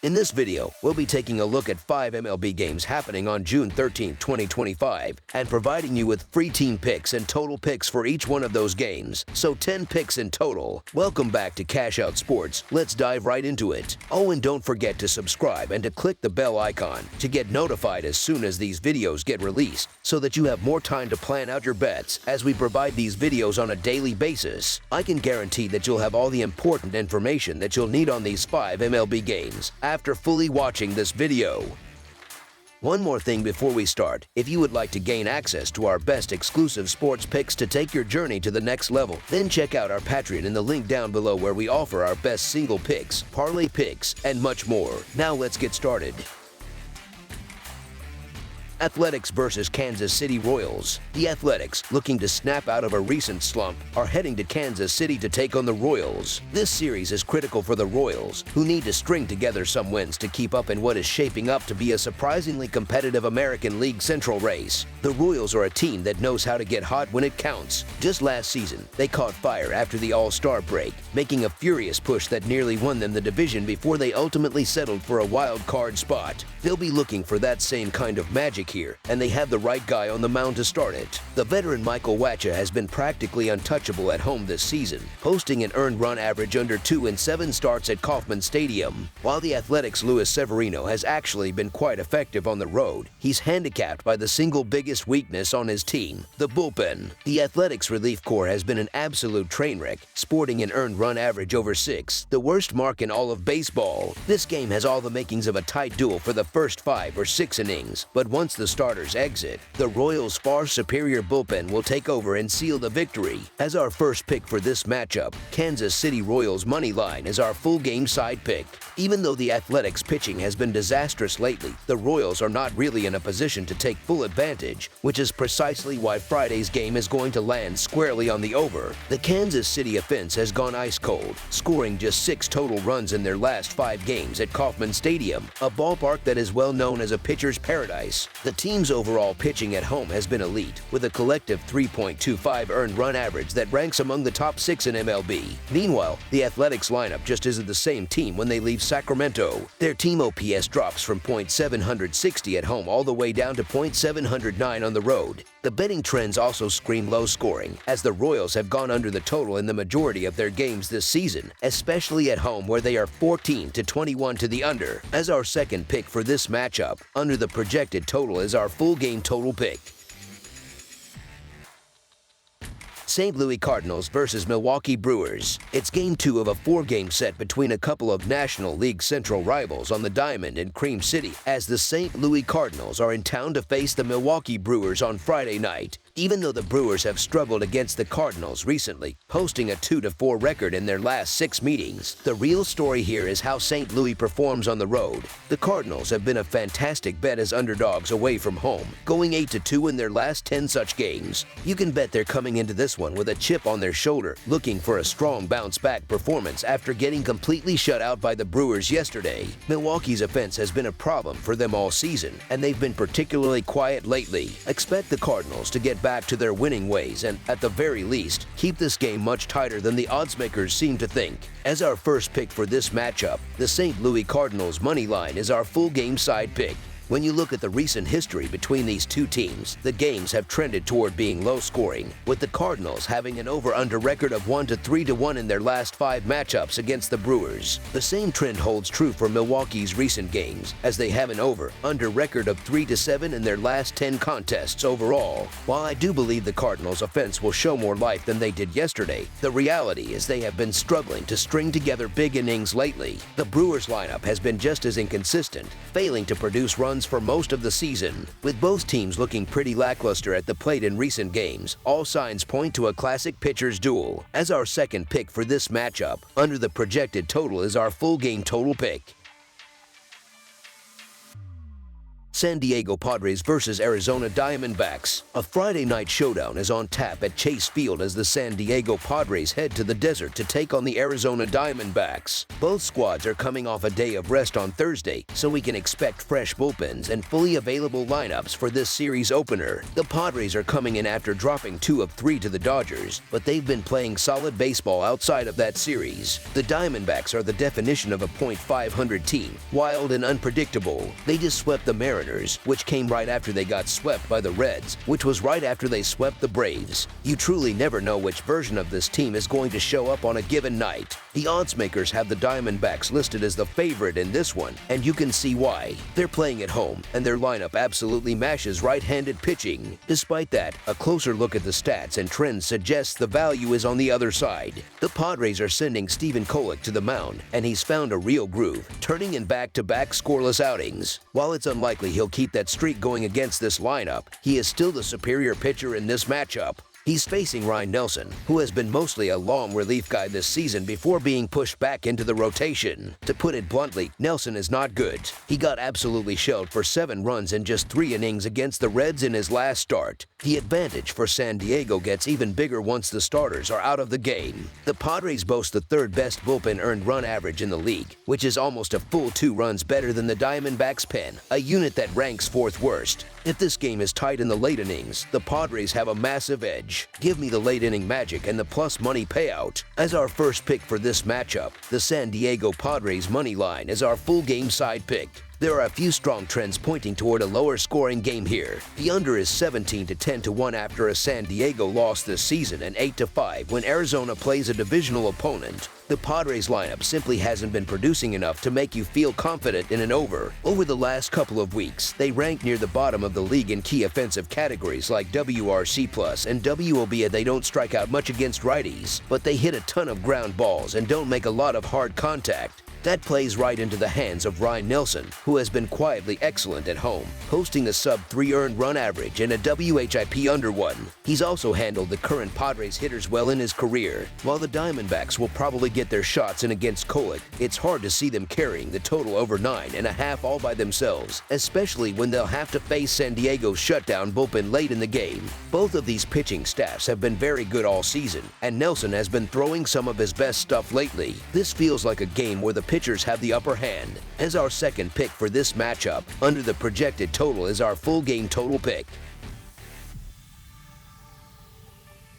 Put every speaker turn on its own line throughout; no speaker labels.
In this video, we'll be taking a look at 5 MLB games happening on June 13, 2025, and providing you with free team picks and total picks for each one of those games, so 10 picks in total. Welcome back to Cash Out Sports. Let's dive right into it. Oh, and don't forget to subscribe and to click the bell icon to get notified as soon as these videos get released, so that you have more time to plan out your bets as we provide these videos on a daily basis. I can guarantee that you'll have all the important information that you'll need on these 5 MLB games after fully watching this video. One more thing before we start. If you would like to gain access to our best exclusive sports picks to take your journey to the next level, then check out our Patreon in the link down below where we offer our best single picks, parlay picks, and much more. Now let's get started. Athletics versus Kansas City Royals. The Athletics, looking to snap out of a recent slump, are heading to Kansas City to take on the Royals. This series is critical for the Royals, who need to string together some wins to keep up in what is shaping up to be a surprisingly competitive American League Central race. The Royals are a team that knows how to get hot when it counts. Just last season, they caught fire after the All-Star break, making a furious push that nearly won them the division before they ultimately settled for a wild card spot. They'll be looking for that same kind of magic here, and they have the right guy on the mound to start it. The veteran Michael Wacha has been practically untouchable at home this season, posting an earned run average under 2 in 7 starts at Kauffman Stadium. While the Athletics' Luis Severino has actually been quite effective on the road, he's handicapped by the single biggest weakness on his team, the bullpen. The Athletics' relief corps has been an absolute train wreck, sporting an earned run average over 6, the worst mark in all of baseball. This game has all the makings of a tight duel for the first 5 or 6 innings, but once the starters exit, the Royals' far superior bullpen will take over and seal the victory. As our first pick for this matchup, Kansas City Royals money line is our full game side pick. Even though the Athletics' pitching has been disastrous lately, the Royals are not really in a position to take full advantage, which is precisely why Friday's game is going to land squarely on the over. The Kansas City offense has gone ice cold, scoring just 6 total runs in their last 5 games at Kauffman Stadium, a ballpark that is well known as a pitcher's paradise. The team's overall pitching at home has been elite, with a collective 3.25 earned run average that ranks among the top 6 in MLB. Meanwhile, the Athletics lineup just isn't the same team when they leave Sacramento. Their team OPS drops from .760 at home all the way down to .709 on the road. The betting trends also scream low scoring, as the Royals have gone under the total in the majority of their games this season, especially at home where they are 14-21 to the under. As our second pick for this matchup, under the projected total is our full game total pick. St. Louis Cardinals versus Milwaukee Brewers. It's Game 2 of a 4-game set between a couple of National League Central rivals on the Diamond in Cream City, as the St. Louis Cardinals are in town to face the Milwaukee Brewers on Friday night. Even though the Brewers have struggled against the Cardinals recently, posting a 2-4 record in their last 6 meetings, the real story here is how St. Louis performs on the road. The Cardinals have been a fantastic bet as underdogs away from home, going 8-2 in their last 10 such games. You can bet they're coming into this one with a chip on their shoulder, looking for a strong bounce-back performance after getting completely shut out by the Brewers yesterday. Milwaukee's offense has been a problem for them all season, and they've been particularly quiet lately. Expect the Cardinals to get back to their winning ways and, at the very least, keep this game much tighter than the oddsmakers seem to think. As our first pick for this matchup, the St. Louis Cardinals money line is our full game side pick. When you look at the recent history between these two teams, the games have trended toward being low scoring, with the Cardinals having an over-under record of 1-3-1 in their last 5 matchups against the Brewers. The same trend holds true for Milwaukee's recent games, as they have an over-under record of 3-7 in their last 10 contests overall. While I do believe the Cardinals' offense will show more life than they did yesterday, the reality is they have been struggling to string together big innings lately. The Brewers lineup has been just as inconsistent, failing to produce runs for most of the season. With both teams looking pretty lackluster at the plate in recent games, all signs point to a classic pitcher's duel. As our second pick for this matchup, under the projected total is our full game total pick. San Diego Padres versus Arizona Diamondbacks. A Friday night showdown is on tap at Chase Field as the San Diego Padres head to the desert to take on the Arizona Diamondbacks. Both squads are coming off a day of rest on Thursday, so we can expect fresh bullpens and fully available lineups for this series opener. The Padres are coming in after dropping 2 of 3 to the Dodgers, but they've been playing solid baseball outside of that series. The Diamondbacks are the definition of a .500 team, wild and unpredictable. They just swept the Mariners, which came right after they got swept by the Reds, which was right after they swept the Braves. You truly never know which version of this team is going to show up on a given night. The odds makers have the Diamondbacks listed as the favorite in this one, and you can see why. They're playing at home, and their lineup absolutely mashes right-handed pitching. Despite that, a closer look at the stats and trends suggests the value is on the other side. The Padres are sending Stephen Kolek to the mound, and he's found a real groove, turning in back-to-back scoreless outings. While it's unlikely he'll keep that streak going against this lineup, he is still the superior pitcher in this matchup. He's facing Ryan Nelson, who has been mostly a long relief guy this season before being pushed back into the rotation. To put it bluntly, Nelson is not good. He got absolutely shelled for 7 runs in just 3 innings against the Reds in his last start. The advantage for San Diego gets even bigger once the starters are out of the game. The Padres boast the 3rd best bullpen earned run average in the league, which is almost a full 2 runs better than the Diamondbacks' pen, a unit that ranks 4th worst. If this game is tight in the late innings, the Padres have a massive edge. Give me the late inning magic and the plus money payout. As our first pick for this matchup, the San Diego Padres money line is our full game side pick. There are a few strong trends pointing toward a lower scoring game here. The under is 17 to 10 to 1 after a San Diego loss this season and 8 to 5 when Arizona plays a divisional opponent. The Padres lineup simply hasn't been producing enough to make you feel confident in an over. Over the last couple of weeks, they rank near the bottom of the league in key offensive categories like WRC+ and WOB. They don't strike out much against righties, but they hit a ton of ground balls and don't make a lot of hard contact. That plays right into the hands of Ryan Nelson, who has been quietly excellent at home, posting a sub-3 earned run average and a WHIP under 1. He's also handled the current Padres hitters well in his career. While the Diamondbacks will probably get their shots in against Kolek, it's hard to see them carrying the total over 9.5 all by themselves, especially when they'll have to face San Diego's shutdown bullpen late in the game. Both of these pitching staffs have been very good all season, and Nelson has been throwing some of his best stuff lately. This feels like a game where the pitchers have the upper hand. As our second pick for this matchup, under the projected total is our full game total pick.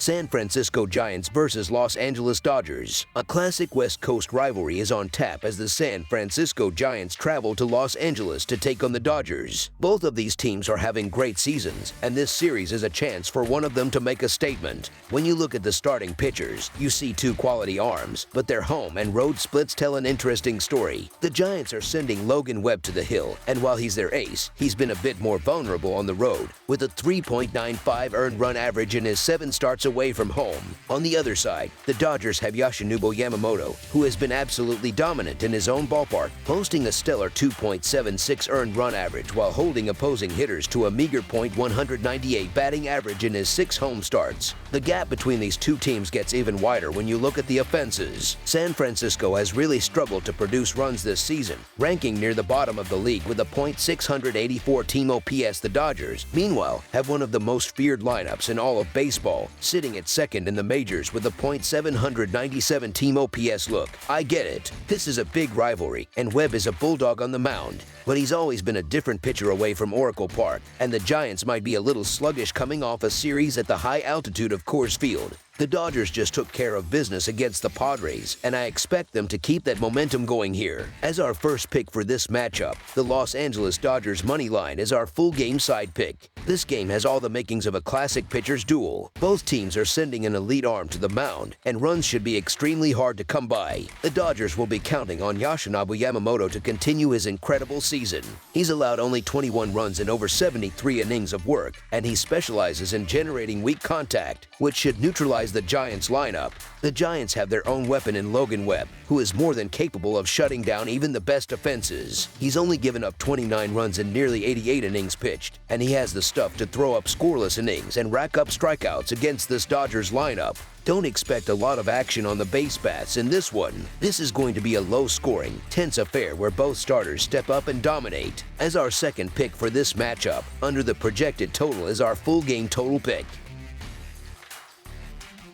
San Francisco Giants versus Los Angeles Dodgers. A classic West Coast rivalry is on tap as the San Francisco Giants travel to Los Angeles to take on the Dodgers. Both of these teams are having great seasons, and this series is a chance for one of them to make a statement. When you look at the starting pitchers, you see 2 quality arms, but their home and road splits tell an interesting story. The Giants are sending Logan Webb to the hill, and while he's their ace, he's been a bit more vulnerable on the road, with a 3.95 earned run average in his 7 starts away from home. On the other side, the Dodgers have Yoshinobu Yamamoto, who has been absolutely dominant in his own ballpark, posting a stellar 2.76 earned run average while holding opposing hitters to a meager .198 batting average in his 6 home starts. The gap between these 2 teams gets even wider when you look at the offenses. San Francisco has really struggled to produce runs this season, ranking near the bottom of the league with a .684 team OPS. The Dodgers, meanwhile, have one of the most feared lineups in all of baseball, sitting at second in the majors with a .797 team OPS. Look, I get it. This is a big rivalry, and Webb is a bulldog on the mound, but he's always been a different pitcher away from Oracle Park, and the Giants might be a little sluggish coming off a series at the high altitude of Coors Field. The Dodgers just took care of business against the Padres, and I expect them to keep that momentum going here. As our first pick for this matchup, the Los Angeles Dodgers money line is our full game side pick. This game has all the makings of a classic pitcher's duel. Both teams are sending an elite arm to the mound, and runs should be extremely hard to come by. The Dodgers will be counting on Yoshinobu Yamamoto to continue his incredible season. He's allowed only 21 runs in over 73 innings of work, and he specializes in generating weak contact, which should neutralize analyze the Giants lineup. The Giants have their own weapon in Logan Webb, who is more than capable of shutting down even the best offenses. He's only given up 29 runs in nearly 88 innings pitched, and he has the stuff to throw up scoreless innings and rack up strikeouts against this Dodgers lineup. Don't expect a lot of action on the base paths in this one. This is going to be a low-scoring, tense affair where both starters step up and dominate. As our second pick for this matchup, under the projected total is our full game total pick.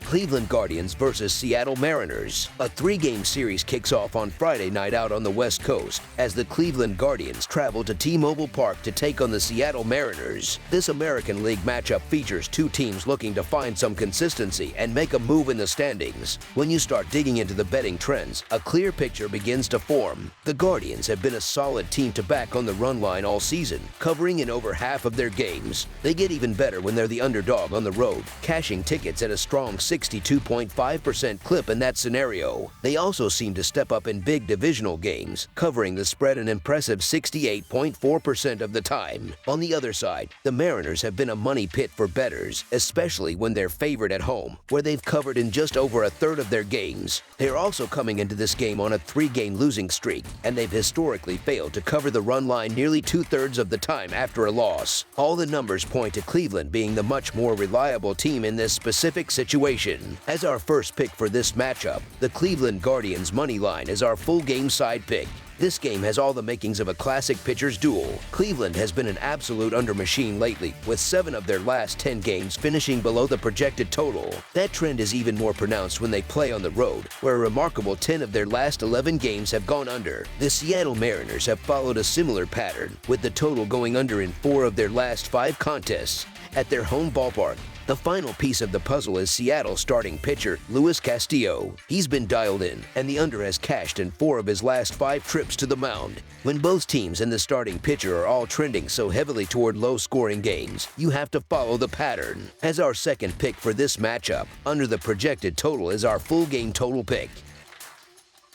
Cleveland Guardians versus Seattle Mariners. A three-game series kicks off on Friday night out on the West Coast as the Cleveland Guardians travel to T-Mobile Park to take on the Seattle Mariners. This American League matchup features two teams looking to find some consistency and make a move in the standings. When you start digging into the betting trends, a clear picture begins to form. The Guardians have been a solid team to back on the run line all season, covering in over half of their games. They get even better when they're the underdog on the road, cashing tickets at a strong 62.5% clip in that scenario. They also seem to step up in big divisional games, covering the spread an impressive 68.4% of the time. On the other side, the Mariners have been a money pit for bettors, especially when they're favored at home, where they've covered in just over a third of their games. They're also coming into this game on a three-game losing streak, and they've historically failed to cover the run line nearly two-thirds of the time after a loss. All the numbers point to Cleveland being the much more reliable team in this specific situation. As our first pick for this matchup, the Cleveland Guardians money line is our full game side pick. This game has all the makings of a classic pitcher's duel. Cleveland has been an absolute under machine lately, with 7 of their last 10 games finishing below the projected total. That trend is even more pronounced when they play on the road, where a remarkable 10 of their last 11 games have gone under. The Seattle Mariners have followed a similar pattern, with the total going under in 4 of their last 5 contests at their home ballpark. The final piece of the puzzle is Seattle starting pitcher Luis Castillo. He's been dialed in, and the under has cashed in 4 of his last 5 trips to the mound. When both teams and the starting pitcher are all trending so heavily toward low-scoring games, you have to follow the pattern. As our second pick for this matchup, under the projected total is our full game total pick.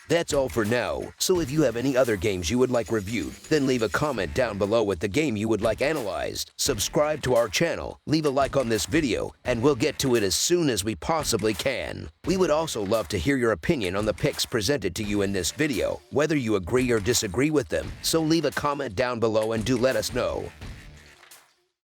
That's all for now, so if you have any other games you would like reviewed, then leave a comment down below with the game you would like analyzed. Subscribe to our channel, leave a like on this video, and we'll get to it as soon as we possibly can. We would also love to hear your opinion on the picks presented to you in this video, whether you agree or disagree with them, so leave a comment down below and do let us know.